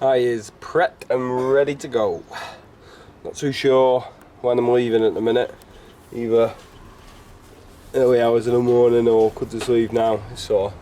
I is prepped and ready to go. Not too sure when I'm leaving at the minute. Either early hours in the morning or could just leave now. So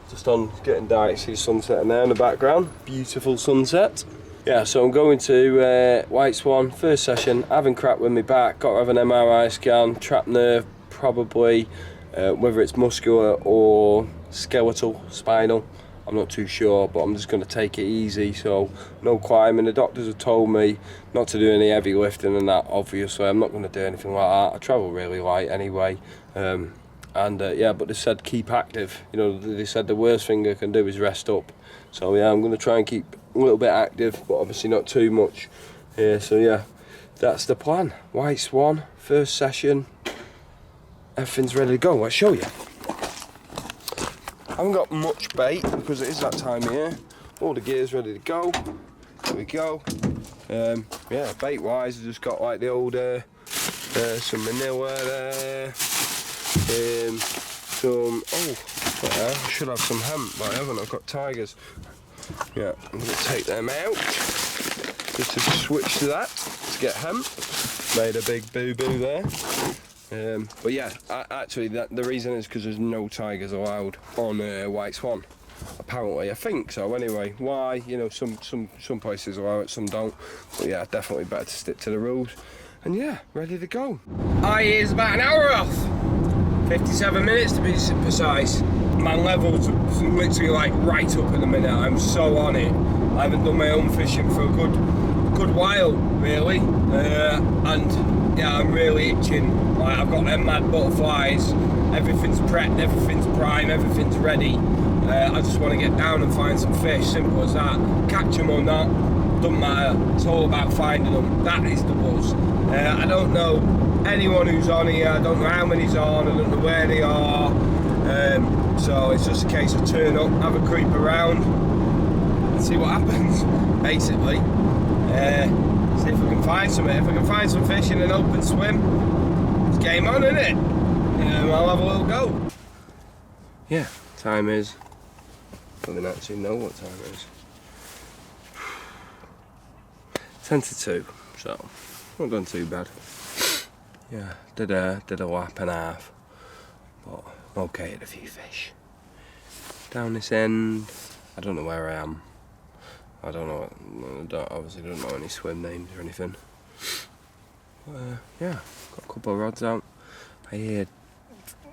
just on getting dark, see sunset in there in the background. Beautiful sunset. Yeah, so I'm going to White Swan, first session, having crap with me back, got to have an MRI scan, trapped nerve probably, whether it's muscular or skeletal, spinal, I'm not too sure, but I'm just going to take it easy, so no climbing. The doctors have told me not to do any heavy lifting and that, obviously. I'm not going to do anything like that. I travel really light anyway. Yeah, but they said keep active. You know, they said the worst thing I can do is rest up. So yeah, I'm going to try and keep a little bit active, but obviously not too much. Yeah, so yeah, that's the plan. White Swan, first session. Everything's ready to go. Let's show you. I haven't got much bait because it is that time of year. All the gear's ready to go. There we go. Yeah, bait wise, I've just got like the old some manila there. I should have some hemp, but I haven't. I've got tigers. Yeah, I'm going to take them out just to switch to that to get hemp. Made a big boo-boo there. But yeah, actually the reason is because there's no tigers allowed on White Swan. Apparently, I think so. Anyway, why? You know, some places allow it, some don't. But yeah, definitely better to stick to the rules. And yeah, ready to go. Is about an hour off. 57 minutes to be precise. My level's literally like right up at the minute. I'm so on it. I haven't done my own fishing for a good while, really. And yeah, I'm really itching. Like, I've got them mad butterflies. Everything's prepped, everything's prime, everything's ready. I just want to get down and find some fish. Simple as that. Catch them or not, doesn't matter. It's all about finding them. That is the buzz. I don't know anyone who's on here. I don't know how many's on. I don't know where they are. So it's just a case of turn up, have a creep around, and see what happens. Basically, see if we can find some. If we can find some fish in an open swim, it's game on, isn't it? I'll have a little go. Yeah, time is. I don't actually know what time it is. 10 to 2, so not done too bad. Yeah, did a lap and a half, but okay at a few fish. Down this end, I don't know where I am. I don't know. Obviously don't know any swim names or anything. Yeah, got a couple of rods out. I hear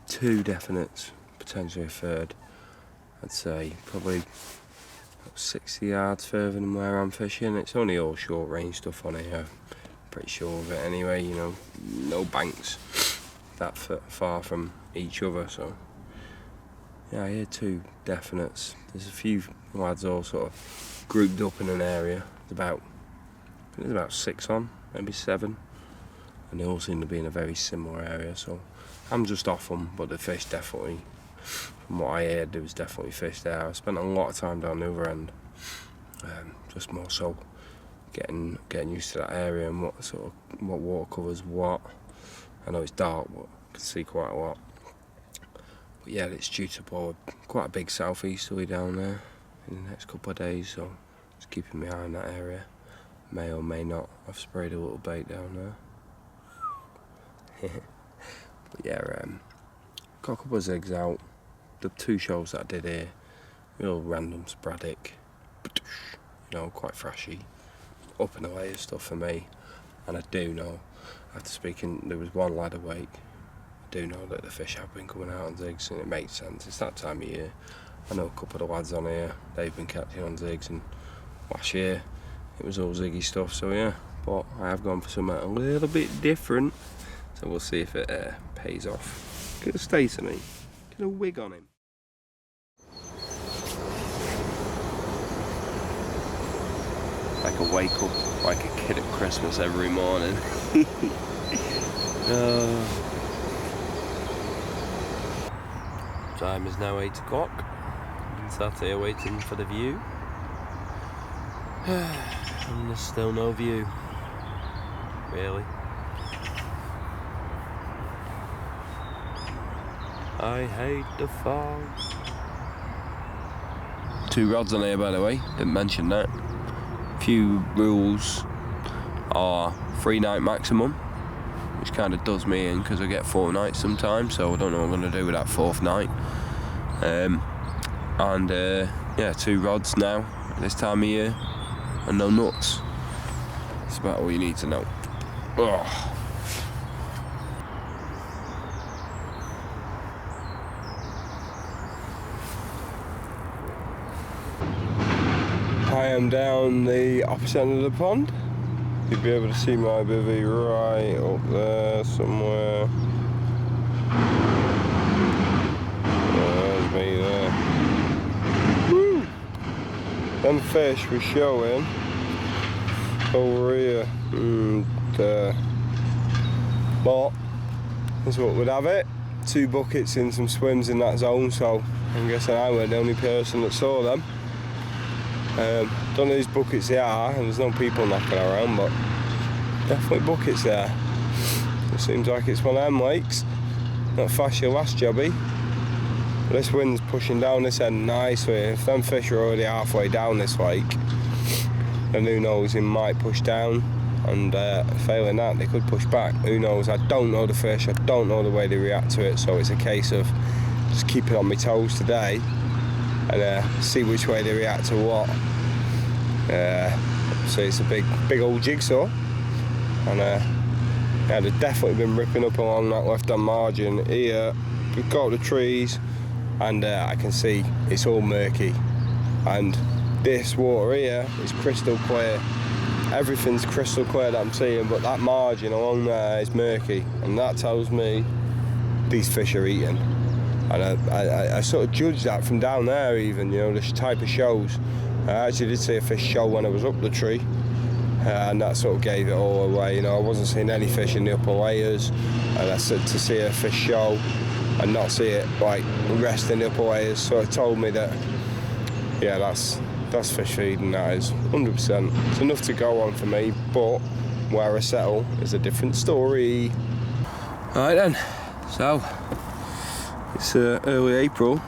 2 definites, potentially a third. I'd say probably 60 yards further than where I'm fishing. It's only all short range stuff on here. Pretty sure of it anyway. You know, no banks that far from each other. So yeah, I hear 2 definites. There's a few lads all sort of grouped up in an area. There's about 6 on, maybe 7, and they all seem to be in a very similar area. So I'm just off them, but the fish definitely, from what I heard, there was definitely fish there. I spent a lot of time down the other end, just more so getting used to that area and what water covers what. I know it's dark, but I can see quite a lot. But yeah, it's due to blow quite a big southeasterly down there in the next couple of days, so just keeping my eye on that area. May or may not. I've sprayed a little bait down there. But yeah, got a couple of zigs out. The 2 shows that I did here, real random sporadic, you know, quite flashy, up and away stuff for me. And I do know, after speaking, there was one lad awake. I do know that the fish have been coming out on zigs, and it makes sense. It's that time of year. I know a couple of the lads on here, they've been catching on zigs, and last year it was all ziggy stuff. So yeah, but I have gone for something a little bit different. So we'll see if it pays off. Get a stay to me. Get a wig on him. I can wake up like a kid at Christmas every morning. Time is now 8 o'clock. Sat here waiting for the view. And there's still no view. Really. I hate the fog. 2 rods on here, by the way. Didn't mention that. few rules are 3 night maximum, which kind of does me in because I get 4 nights sometimes, so I don't know what I'm going to do with that 4th night. Yeah, 2 rods now at this time of year, and no nuts. That's about all you need to know. Ugh. I am down the opposite end of the pond. You'll be able to see my bivvy right up there somewhere. There's me there. Woo! Them fish were showing over here and there. But that's what would have it. 2 buckets in some swims in that zone, so I'm guessing I were the only person that saw them. Don't know whose buckets they are, and there's no people knocking around, but definitely buckets there. It seems like it's one of them lakes. Not fast your last jobby. But this wind's pushing down this end nicely. If them fish are already halfway down this lake, then who knows, it might push down, and failing that, they could push back. Who knows? I don't know the fish, I don't know the way they react to it, so it's a case of just keeping on my toes today and see which way they react to what. So it's a big old jigsaw, and yeah, they've definitely been ripping up along that left-hand margin here. We've got the trees, and I can see it's all murky, and this water here is crystal clear. Everything's crystal clear that I'm seeing, but that margin along there is murky, and that tells me these fish are eating. And I sort of judged that from down there even, you know, this type of shows. I actually did see a fish show when I was up the tree, and that sort of gave it all away. You know, I wasn't seeing any fish in the upper layers, and I said to see a fish show and not see it like rest in the upper layers, so it told me that, yeah, that's fish feeding, that is 100%. It's enough to go on for me, but where I settle is a different story. Alright then, so it's early April,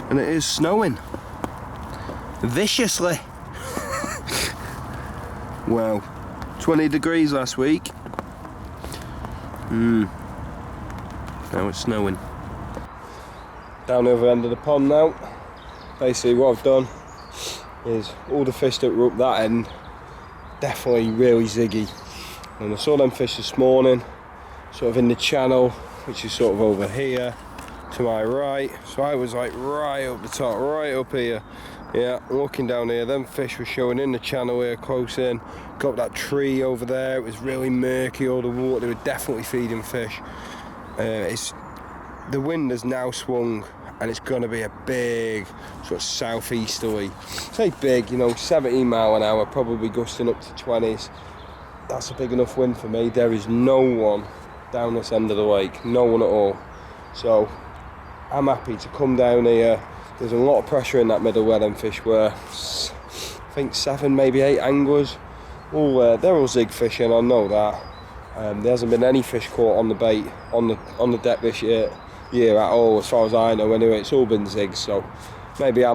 and it is snowing viciously. Wow, 20 degrees last week. Now it's snowing. Down the other end of the pond now. Basically what I've done is all the fish that were up that end, definitely really ziggy. And I saw them fish this morning, sort of in the channel, which is sort of over here to my right. So I was like right up the top, right up here. Yeah, looking down here, them fish were showing in the channel here, close in. Got that tree over there, it was really murky, all the water, they were definitely feeding fish. The wind has now swung, and it's going to be a big sort of southeasterly. Say big, you know, 17 mile an hour, probably gusting up to 20s. That's a big enough wind for me. There is no one down this end of the lake, no one at all. So I'm happy to come down here. There's a lot of pressure in that middle where them fish were. I think 7, maybe 8 anglers. They're all zig fishing, I know that. There hasn't been any fish caught on the bait on the deck this year at all, as far as I know. Anyway, it's all been zigs, so maybe I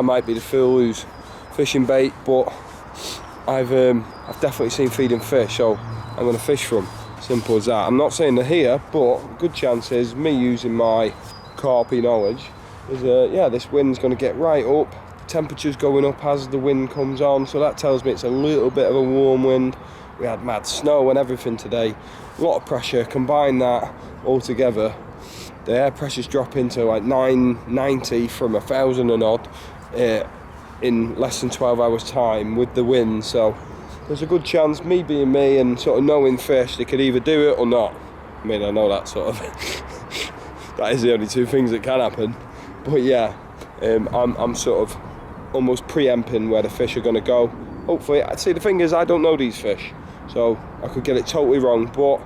might be the fool who's fishing bait, but I've definitely seen feeding fish, so I'm going to fish from. Simple as that. I'm not saying they're here, but good chance is me using my carpy knowledge is yeah, this wind's going to get right up. Temperature's going up as the wind comes on, so that tells me it's a little bit of a warm wind. We had mad snow and everything today, a lot of pressure. Combine that all together, the air pressure's dropping to like 990 from 1,000 and odd in less than 12 hours time with the wind. So there's a good chance, me being me and sort of knowing fish, they could either do it or not. I mean, I know that sort of that is the only 2 things that can happen, but yeah, I'm sort of almost preempting where the fish are going to go. Hopefully, I'd say the thing is, I don't know these fish, so I could get it totally wrong, but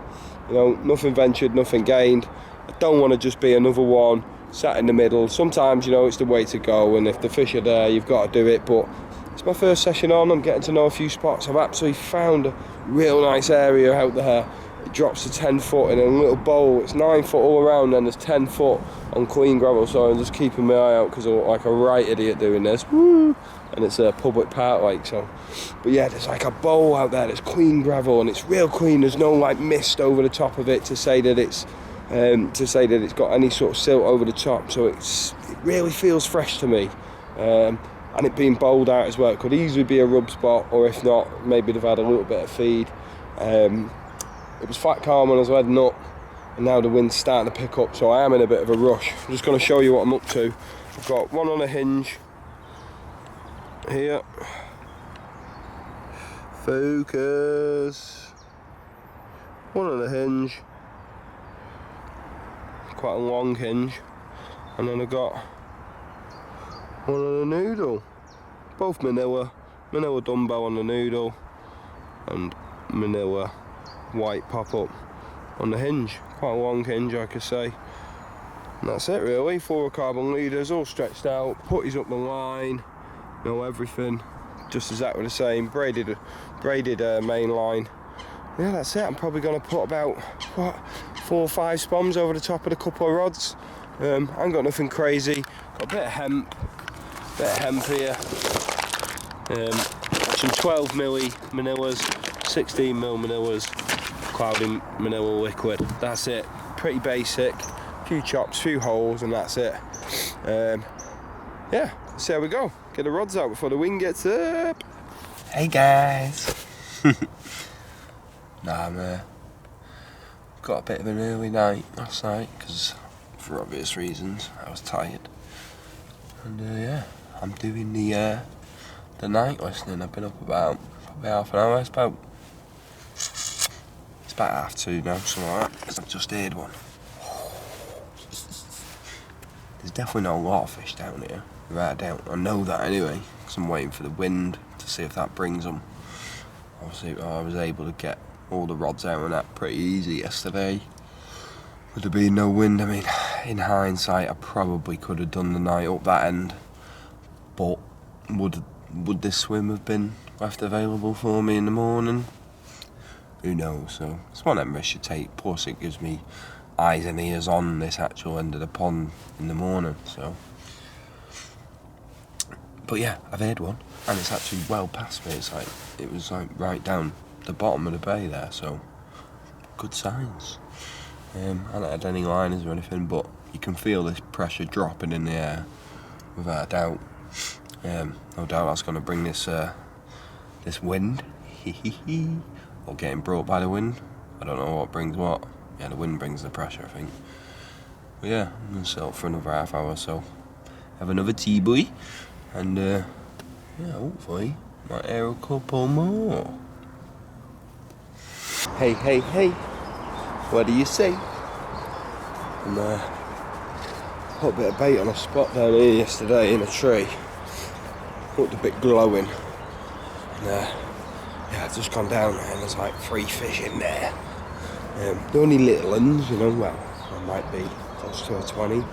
you know, nothing ventured, nothing gained. I don't want to just be another one sat in the middle. Sometimes, you know, it's the way to go, and if the fish are there, you've got to do it. But it's my first session on, I'm getting to know a few spots. I've absolutely found a real nice area out there. It drops to 10 foot in a little bowl. It's 9 foot all around, and there's 10 foot on clean gravel, so I'm just keeping my eye out because I look like a right idiot doing this. Woo! and it's a public park, like, so. But yeah, there's like a bowl out there that's clean gravel, and it's real clean. There's no like mist over the top of it to say that it's got any sort of silt over the top. So it really feels fresh to me. And it being bowled out as well, it could easily be a rub spot, or if not, maybe they've had a little bit of feed. It was flat calm when I was heading up, and now the wind's starting to pick up, so I am in a bit of a rush. I'm just going to show you what I'm up to. I've got one on a hinge here. Focus. One on a hinge. Quite a long hinge. And then I've got one on a noodle. Both Manila dumbbell on the noodle, and Manila white pop-up on the hinge. Quite a long hinge, I could say. And that's it really. Fluorocarbon leaders all stretched out, putties up the line, everything just exactly the same. Braided main line. Yeah, that's it. I'm probably going to put about 4 or 5 spoms over the top of the couple of rods. I ain't got nothing crazy. Got a bit of hemp here. Some 12mm Manilas, 16mm Manilas, cloudy Manila liquid. That's it. Pretty basic. A few chops, few holes, and that's it. Yeah, let's see how we go. Get the rods out before the wind gets up. Hey guys. Nah, got a bit of an early night last night because, for obvious reasons, I was tired. And yeah, I'm doing the night listening. I've been up about probably half an hour. It's about 2:30 now, something like that, because I've just heard one. There's definitely not a lot of fish down here, without a doubt. I know that anyway, because I'm waiting for the wind to see if that brings them. Obviously, I was able to get all the rods out and that pretty easy yesterday. With there being no wind, I mean, in hindsight, I probably could have done the night up that end. But would this swim have been left available for me in the morning? Who knows? So it's one of them risks you take. Plus, it gives me eyes and ears on this actual end of the pond in the morning. So, but yeah, I've had one, and it's actually well past me. It was like right down the bottom of the bay there. So, good signs. I haven't had any liners or anything, but you can feel this pressure dropping in the air, without a doubt. No doubt that's going to bring this wind, or getting brought by the wind. I don't know what brings what. Yeah, the wind brings the pressure, I think. But yeah, I'm going to sit up for another half hour, so have another tea boy, and yeah, hopefully might air a couple more. Hey, what do you say? And put a bit of bait on a spot down here yesterday in a tree. Looked a bit glowing. And yeah, I've just gone down there and there's like 3 fish in there. They're only little ones, well, I might be close to a 20.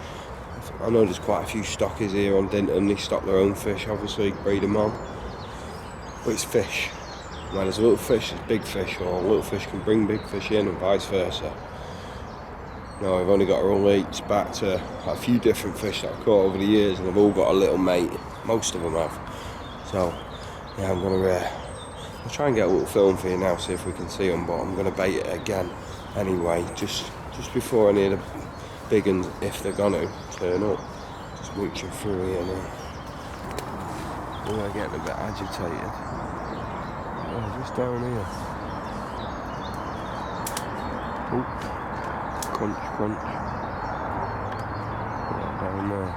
I know there's quite a few stockers here on Dinton. They stock their own fish, obviously, breed them on. But it's fish. When there's a little fish, there's big fish, or little fish can bring big fish in, and vice versa. Now I've only got to relate back to a few different fish that I've caught over the years, and they've all got a little mate. Most of them have. So yeah, I'll try and get a little film for you now, see if we can see them. But I'm gonna bait it again anyway, just before any of the big ones, if they're gonna turn up. Just reaching through here now. I'm getting a bit agitated. Oh, just down here. Oh, crunch. Yeah, down there.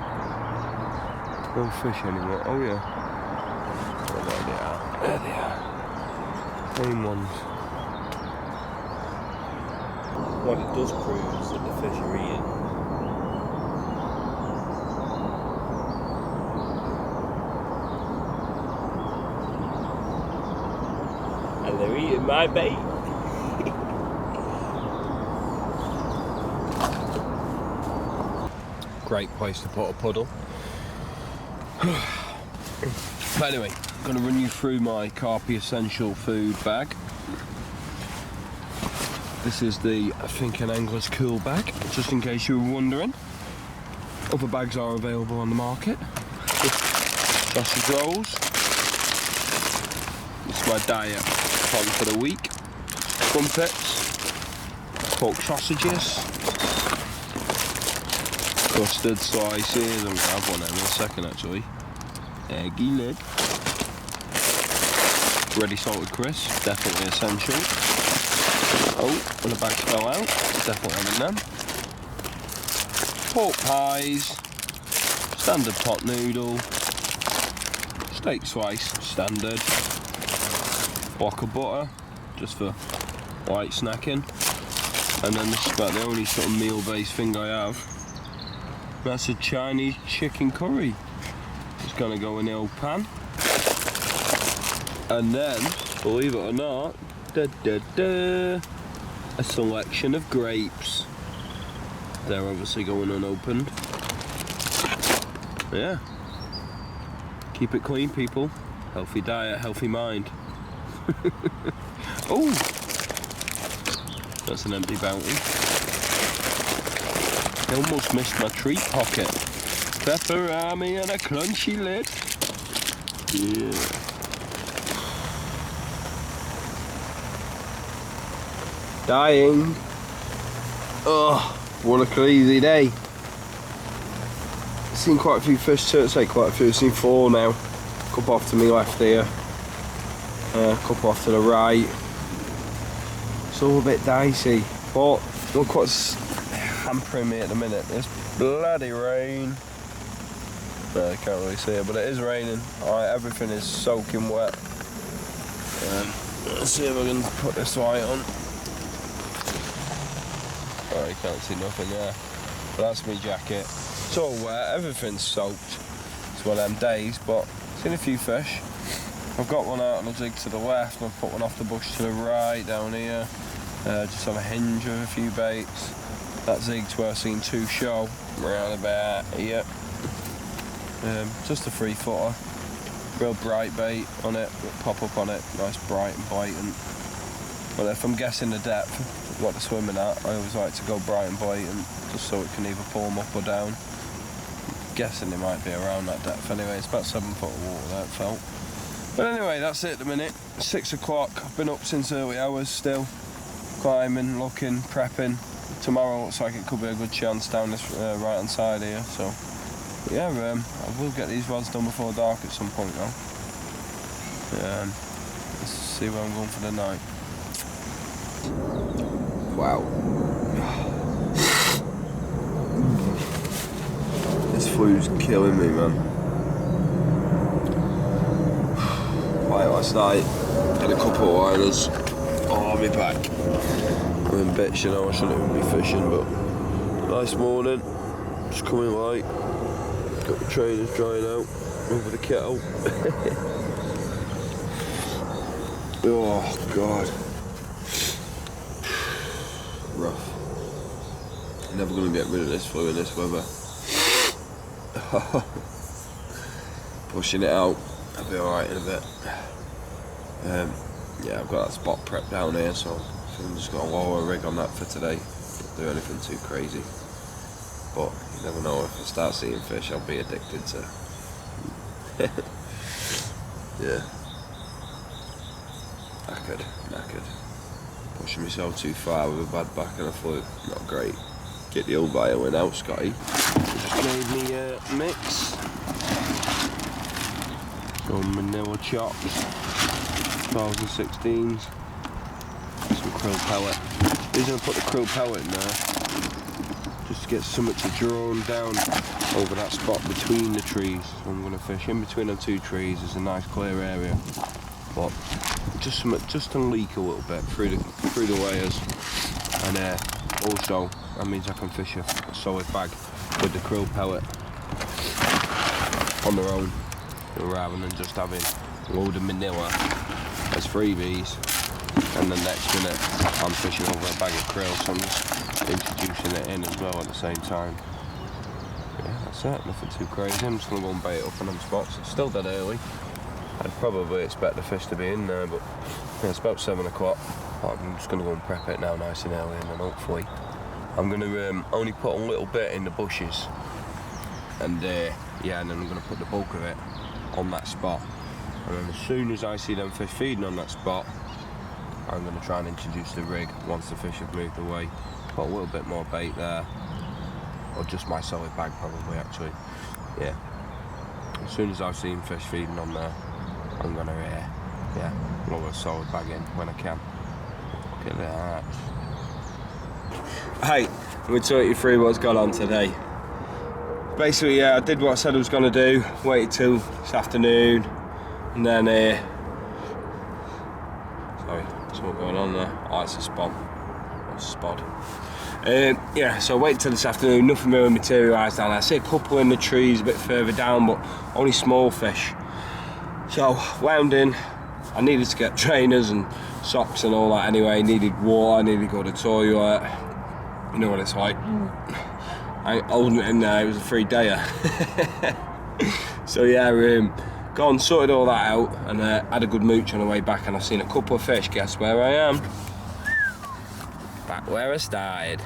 No fish anymore. Oh yeah. Oh, there they are. There they are. Same ones. What it does prove is that the fish are eating. And they're eating my bait. Great place to put a puddle. But anyway, I'm going to run you through my Carpe Essential food bag. This is the Think and Angler's Cool bag, just in case you were wondering. Other bags are available on the market. Sausage rolls. That's my diet plan for the week. Crumpets, pork sausages, custard slices. I'm going to have one in a second actually. Eggy leg. Ready salted crisps, definitely essential. Oh, and the bag fell out, definitely having them. Pork pies, standard pot noodle, steak slice, standard. Block of butter, just for light snacking. And then this is about the only sort of meal-based thing I have. That's a Chinese chicken curry. It's gonna go in the old pan. And then, believe it or not, a selection of grapes. They're obviously going unopened. Yeah. Keep it clean, people. Healthy diet, healthy mind. Oh! That's an empty bounty. I almost missed my treat pocket. Pepperami and a crunchy lid. Yeah. Dying. Oh, what a crazy day. I've seen quite a few fish too, say quite a few. I've seen 4 now. A couple off to my left here. A couple off to the right. It's all a bit dicey. But look what's hampering me at the minute. This bloody rain. No, I can't really see it, but it is raining. Alright, everything is soaking wet. Let's see if I can put this light on. Oh, you can't see nothing there. But that's my jacket. It's all wet, everything's soaked. It's one of them days, but seen a few fish. I've got one out on a jig to the left, and I've put one off the bush to the right down here. Just on a hinge with a few baits. That zig's where I've seen 2 show, around about here. Just a 3-footer. Real bright bait on it, pop up on it, nice bright and blatant. But if I'm guessing the depth, what they're swimming at, I always like to go bright and blatant, just so it can either pull them up or down. I'm guessing they might be around that depth anyway. It's about 7 foot of water that felt. But anyway, that's it at the minute. 6 o'clock. I've been up since early hours still. Climbing, looking, prepping. Tomorrow looks like it could be a good chance down this right hand side here. So yeah, I will get these rods done before dark at some point though. Let's see where I'm going for the night. Wow. This flu's killing me, man. Right, last night, had a couple of liners. Oh, I'll be back. I'm in bits, you know, I shouldn't even be fishing, but nice morning. Just coming light. Got the trainers drying out over the kettle. Oh, God. Rough. Never going to get rid of this flu in this weather. Pushing it out. I'll be alright in a bit. Yeah, I've got that spot prep down here, so I'm just going to lower a rig on that for today. Don't do anything too crazy. But you never know, if I start seeing fish, I'll be addicted to. Yeah. Knackered. Pushing myself too far with a bad back and a flu. Not great. Get the old violin out, Scotty. Just made me a mix. Some manila chops. 2016s. Some krill pellet. The reason I put the krill pellet in there, just to get something to draw down over that spot between the trees. So I'm going to fish in between the 2 trees. There's a nice clear area, but just something just to leak a little bit through the layers, and also that means I can fish a solid bag with the krill pellet on their own, rather than just having a load of manila as freebies, and the next minute I'm fishing over a bag of krill, so I'm just introducing it in as well at the same time. Yeah, that's it, nothing too crazy. I'm just going to go and bait it up on them spots. It's still dead early. I'd probably expect the fish to be in there, but yeah, it's about 7 o'clock. I'm just going to go and prep it now nice and early, and then hopefully I'm going to only put a little bit in the bushes, and yeah, and then I'm going to put the bulk of it on that spot. And then as soon as I see them fish feeding on that spot, I'm going to try and introduce the rig once the fish have moved away. Put a little bit more bait there, or just my solid bag probably actually. Yeah. As soon as I've seen fish feeding on there, I'm going to lower a solid bag in when I can. Look at that. Hey, I'm going to talk you through what's gone on today. Basically, yeah, I did what I said I was going to do. Waited till this afternoon, and then sorry, something going on there. Oh, it's a spot. It's a spot. Yeah, so I waited till this afternoon. Nothing really materialised down there. I see a couple in the trees a bit further down, but only small fish. So wound in. I needed to get trainers and socks and all that anyway. Needed water. Needed to go to the toilet. You know what it's like. I ain't holding it in there, it was a free dayer. So yeah, gone, sorted all that out, and had a good mooch on the way back, and I've seen a couple of fish. Guess where I am? Back where I started.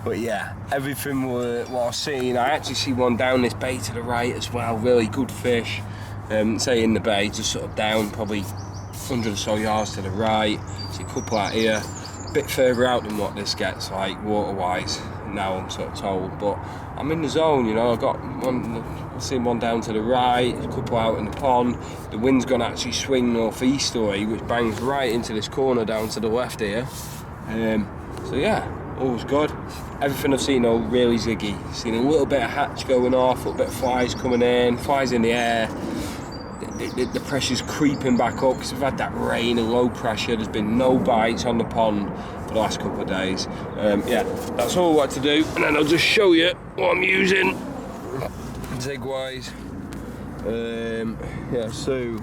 But yeah, everything what I've seen, I actually see one down this bay to the right as well, really good fish. Say in the bay, just sort of down, probably 100 or so yards to the right. See a couple out here. Bit further out than what this gets like water-wise now, I'm sort of told, but I'm in the zone, you know. I've got one, I've seen one down to the right, a couple out in the pond. The wind's going to actually swing northeasterly, which bangs right into this corner down to the left here. So yeah, all's good. Everything I've seen, though, really ziggy. Seen a little bit of hatch going off, a little bit of flies coming in, flies in the air. The pressure's creeping back up because we've had that rain and low pressure. There's been no bites on the pond for the last couple of days. Yeah, that's all I want to do, and then I'll just show you what I'm using zig wise. Yeah, so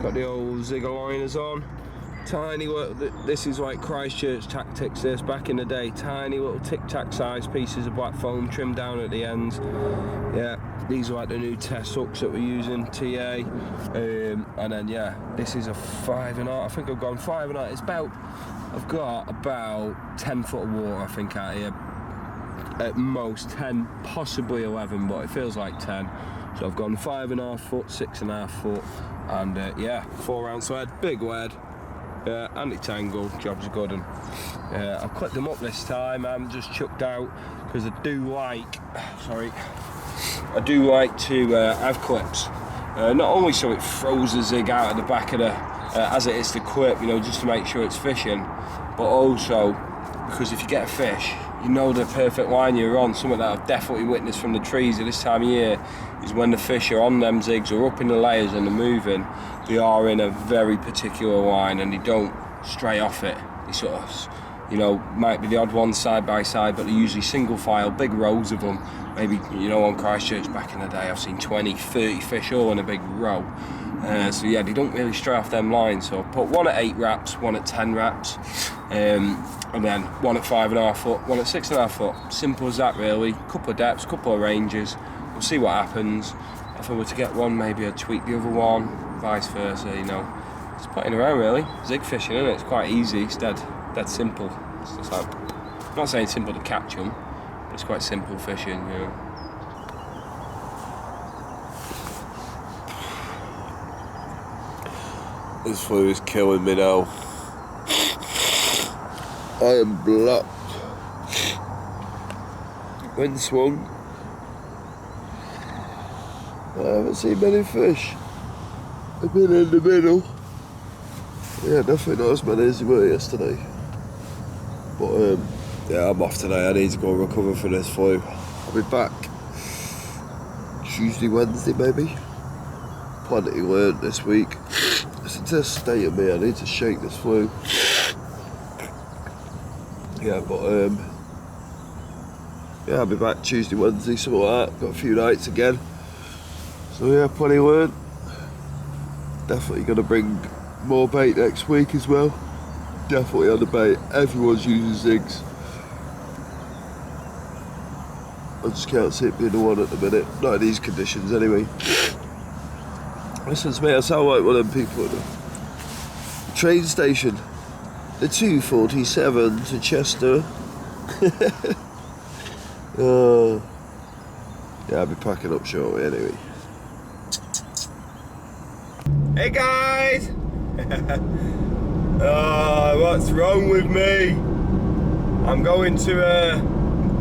got the old zig aligners on. Tiny little, this is like Christchurch tactics, this back in the day. Tiny little tic-tac size pieces of black foam trimmed down at the ends. Yeah, these are like the new test hooks that we're using, TA. And then yeah, this is a 5.5. I think I've gone 5.5. It's about, I've got about 10 foot of water I think out here. At most 10, possibly 11, but it feels like 10. So I've gone 5.5 foot, 6.5 foot, and yeah, 4-ounce lead, big lead. Anti-tangle, job's good, and I've clipped them up this time. I haven't just chucked out because I do like to have clips, not only so it throws the zig out of the back of the as it is the clip, you know, just to make sure it's fishing, but also because if you get a fish, you know the perfect line you're on. Something that I've definitely witnessed from the trees at this time of year is when the fish are on them zigs or up in the layers and they're moving, they are in a very particular line and they don't stray off it. They sort of, you know, might be the odd ones side by side, but they're usually single file, big rows of them. Maybe, you know, on Christchurch back in the day, I've seen 20, 30 fish all in a big row. So yeah, they don't really stray off them lines. So I'll put one at 8 wraps, one at 10 wraps, and then one at 5.5 foot, one at 6.5 foot. Simple as that, really. Couple of depths, couple of ranges. We'll see what happens. If I were to get one, maybe I'd tweak the other one, vice versa, you know. It's putting around, really. Zig fishing, isn't it? It's quite easy. It's dead simple. It's just like, I'm not saying simple to catch them, but it's quite simple fishing, you know. This flu is killing me now. I am blocked. Wind swung. I haven't seen many fish. I've been in the middle. Yeah, definitely not as many as they were yesterday. But yeah, I'm off today. I need to go recover from this flu. I'll be back Tuesday, Wednesday maybe. Plenty learned this week. It's a test state of me. I need to shake this flu. Yeah, but yeah, I'll be back Tuesday, Wednesday, something like that. Got a few nights again. So yeah, plenty learned. Definitely gonna bring more bait next week as well. Definitely on the bait. Everyone's using zigs. I just can't see it being the one at the minute. Not in these conditions anyway. Listen to me, I sound like one of them people at the train station. The 247 to Chester. Yeah, I'll be packing up shortly anyway. Hey guys! Oh, what's wrong with me? I'm going to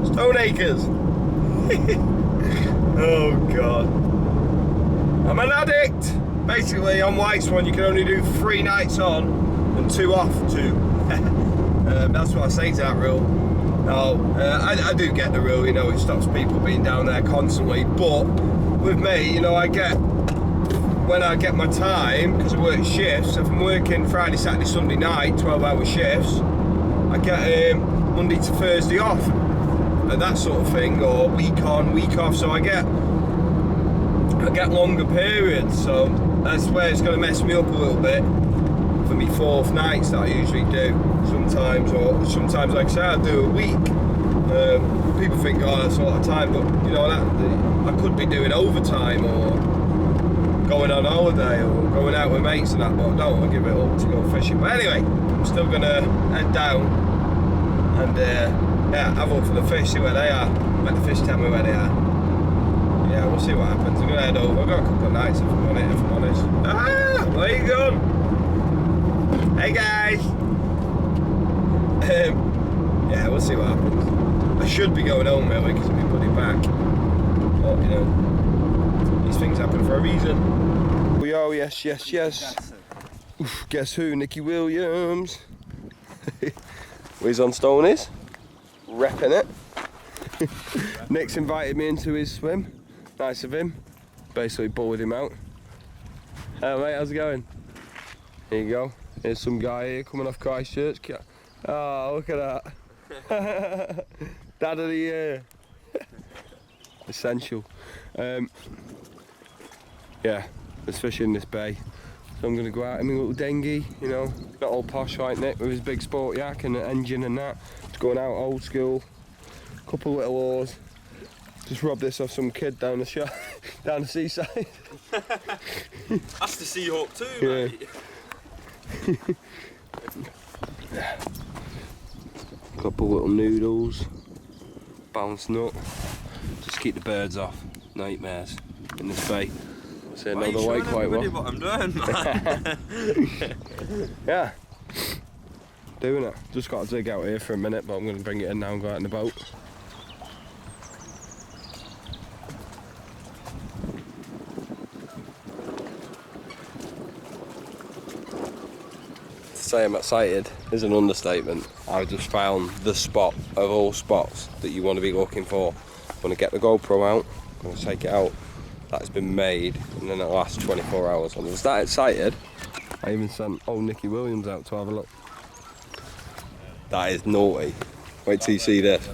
Stoneacres. Oh god. I'm an addict! Basically on White Swan you can only do 3 nights on and 2 off too. That's what I say to that rule. No, I do get the rule, you know, it stops people being down there constantly, but with me, you know, when I get my time, because I work shifts, if I'm working Friday, Saturday, Sunday night, 12-hour shifts, I get Monday to Thursday off, and that sort of thing, or week on, week off, so I get longer periods, so that's where it's going to mess me up a little bit for me 4th nights that I usually do, sometimes, like I say, I do a week. People think, oh, that's a lot of time, but you know, I could be doing overtime or going on holiday or going out with mates and that, but I don't want to give it up to go fishing. But anyway, I'm still gonna head down and yeah, have a look for the fish, see where they are. Let the fish tell me where they are. Yeah, we'll see what happens. I'm gonna head over. I've got a couple of nights if I'm honest. Ah, where you going? Hey guys. Yeah, we'll see what happens. I should be going home really because I've been putting back. But you know, these things happen for a reason. We are, yes. Oof, guess who? Nicky Williams. He's on Stonies, repping it. Nick's invited me into his swim. Nice of him. Basically bullied him out. Hello mate, how's it going? Here you go. Here's some guy here coming off Christchurch. Oh, look at that. Dad of the year. Essential. Yeah, there's fish in this bay. So I'm going to go out in my little dinghy, you know, not all posh like Nick with his big sport yak and an engine and that. Just going out old school, couple little oars. Just rob this off some kid down the down the seaside. That's the sea hawk too, mate. Couple little noodles, bouncing up. Just keep the birds off. Nightmares in this bay. Say another way quite well. What I'm doing, man. Yeah, doing it. Just got to dig out here for a minute, but I'm going to bring it in now and go out in the boat. To say I'm excited is an understatement. I just found the spot of all spots that you want to be looking for. I'm going to get the GoPro out, I'm going to take it out. That's been made and then it lasts 24 hours. I was that excited, I even sent old Nicky Williams out to have a look. That is naughty. Wait till you see this.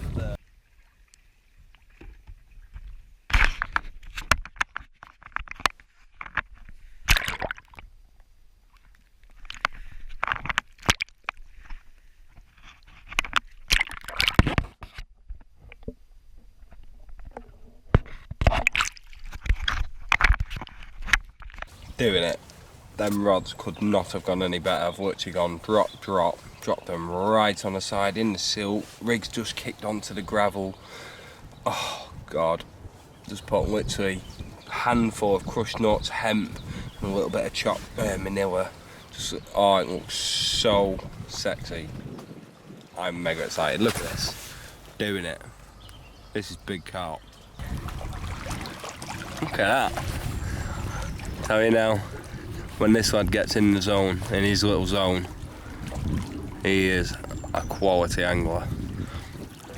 Doing it. Them rods could not have gone any better. I've literally gone drop them right on the side in the silt. Rig's just kicked onto the gravel. Oh god. Just put literally a handful of crushed nuts, hemp, and a little bit of chopped manila. Just, oh, it looks so sexy. I'm mega excited. Look at this. Doing it. This is big carp. Look at that. Tell you now, when this lad gets in the zone, in his little zone, he is a quality angler.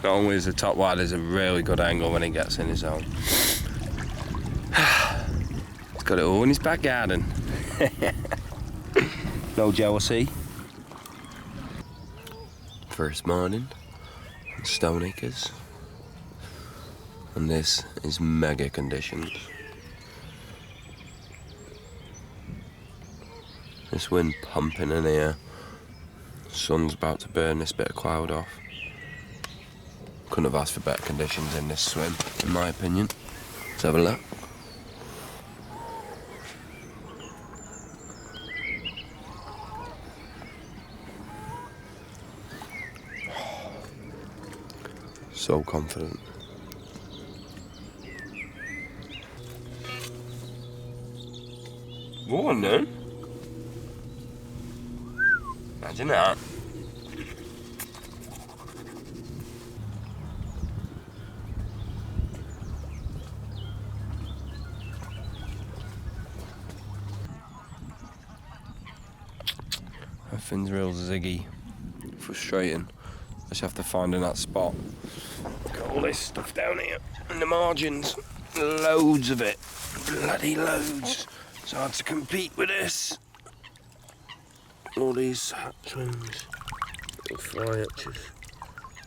Not only is the top lad, he's a really good angler when he gets in his zone. He's got it all in his back garden. No jealousy. First morning, Stoneacres, and this is mega conditions. This wind pumping in here. Sun's about to burn this bit of cloud off. Couldn't have asked for better conditions in this swim, in my opinion. Let's have a look. So confident. Go on then. Imagine that. Everything's real ziggy. Frustrating. Just have to find in that spot. Got all this stuff down here in the margins. Loads of it. Bloody loads. It's hard to compete with this. All these hatchwings. Little fly hatches.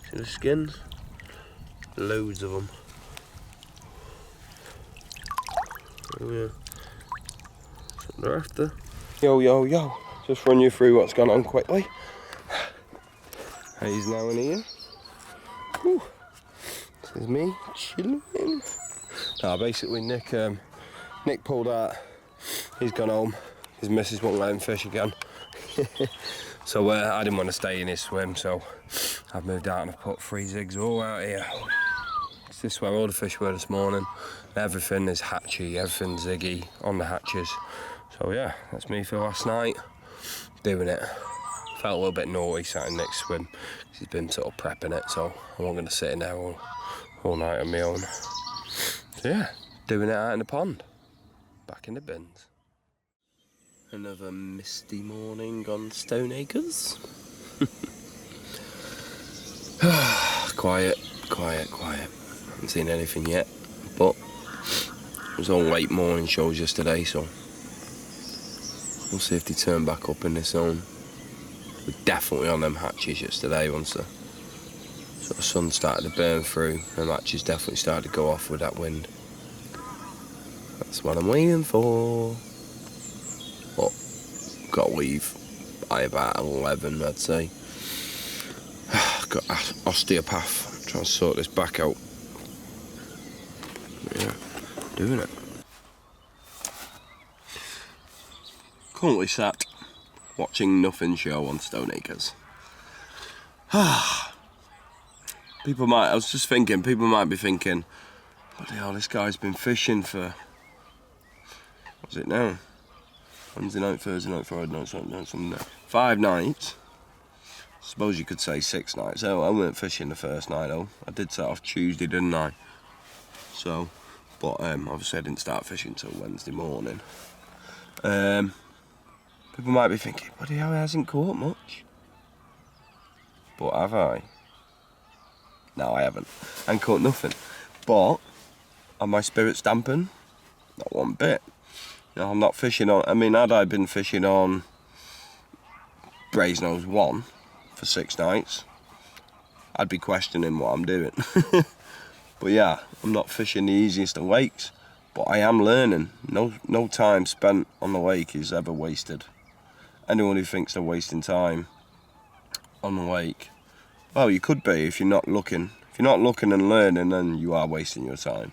See the skins? Loads of them. Oh yeah. That's what they're after. Yo. Just run you through what's gone on quickly. He's now in here. Whew. This is me chilling. Basically Nick pulled out. He's gone home. His missus won't let him fish again. So I didn't want to stay in his swim, so I've moved out and I've put 3 zigs all out here. This is where all the fish were this morning. Everything is hatchy, everything's ziggy on the hatches. So yeah, that's me for last night. Doing it. Felt a little bit naughty sat in Nick's swim. He's been sort of prepping it, so I'm not going to sit in there all night on my own. So yeah, doing it out in the pond. Back in the bins. Another misty morning on Stoneacres. Quiet. Haven't seen anything yet, but it was all late morning shows yesterday, so we'll see if they turn back up in this zone. We're definitely on them hatches yesterday once the sort of sun started to burn through. Them hatches definitely started to go off with that wind. That's what I'm waiting for. But got to leave by about 11, I'd say. Got osteopath, trying to sort this back out. Yeah, doing it. Currently sat watching nothing show on Stoneacres. I was just thinking, people might be thinking, bloody hell, this guy's been fishing for, what's it now? Wednesday night, Thursday night, Friday night, Saturday night, Sunday night. 5 nights. I suppose you could say 6 nights. Oh, I weren't fishing the first night though. I did set off Tuesday, didn't I? So, but obviously I didn't start fishing until Wednesday morning. People might be thinking, bloody hell, he hasn't caught much. But have I? No, I haven't. I ain't caught nothing. But, are my spirits dampened? Not one bit. You know, I'm not fishing on, had I been fishing on Brasenose 1 for 6 nights, I'd be questioning what I'm doing. But yeah, I'm not fishing the easiest of lakes, but I am learning. No time spent on the lake is ever wasted. Anyone who thinks they're wasting time on the lake, well, you could be if you're not looking. If you're not looking and learning, then you are wasting your time.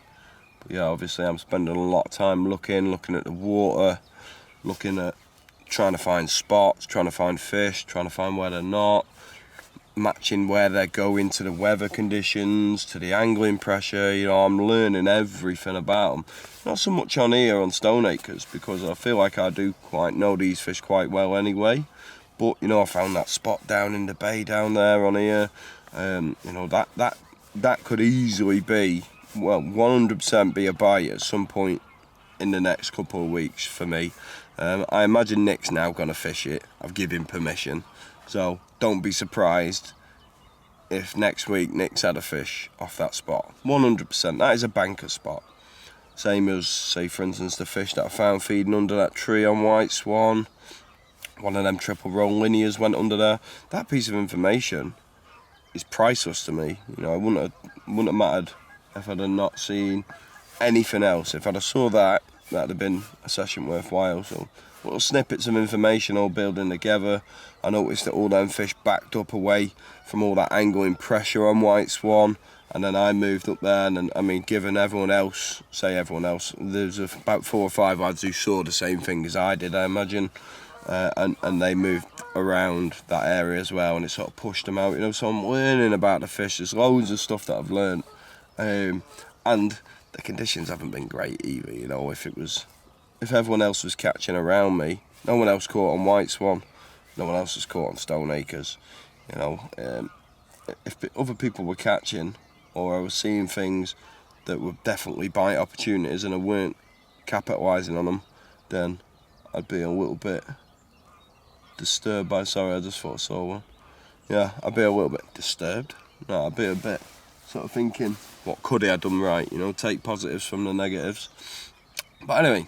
But yeah, obviously I'm spending a lot of time looking at the water, looking at trying to find spots, trying to find fish, trying to find where they're not, matching where they're going to the weather conditions, to the angling pressure. You know, I'm learning everything about them. Not so much on here on Stoneacres, because I feel like I do quite know these fish quite well anyway. But you know, I found that spot down in the bay down there on here. You know, that could easily be, well, 100% be a bite at some point in the next couple of weeks for me. I imagine Nick's now going to fish it. I've given him permission. So don't be surprised if next week Nick's had a fish off that spot. 100%. That is a banker spot. Same as, say for instance, the fish that I found feeding under that tree on White Swan. One of them triple roll linears went under there. That piece of information is priceless to me. You know, it wouldn't have mattered if I'd have not seen anything else. If I'd have saw that, that'd have been a session worthwhile. So little snippets of information all building together. I noticed that all them fish backed up away from all that angling pressure on White Swan, and then I moved up there, and I mean, given everyone else, there's about 4 or 5 lads who saw the same thing as I did, I imagine, and they moved around that area as well, and it sort of pushed them out, you know. So I'm learning about the fish. There's loads of stuff that I've learned, and the conditions haven't been great either, you know. If everyone else was catching around me, no one else caught on White Swan. no one else was caught on Stoneacres. You know, if other people were catching, or I was seeing things that were definitely bite opportunities and I weren't capitalising on them, then I'd be a little bit disturbed by. Sorry, I just thought I saw one. Yeah, I'd be a little bit disturbed. No, I'd be a bit sort of thinking, what could I have done right? You know, take positives from the negatives. But anyway,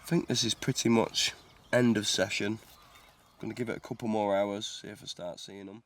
I think this is pretty much end of session. I'm going to give it a couple more hours, see if I start seeing them.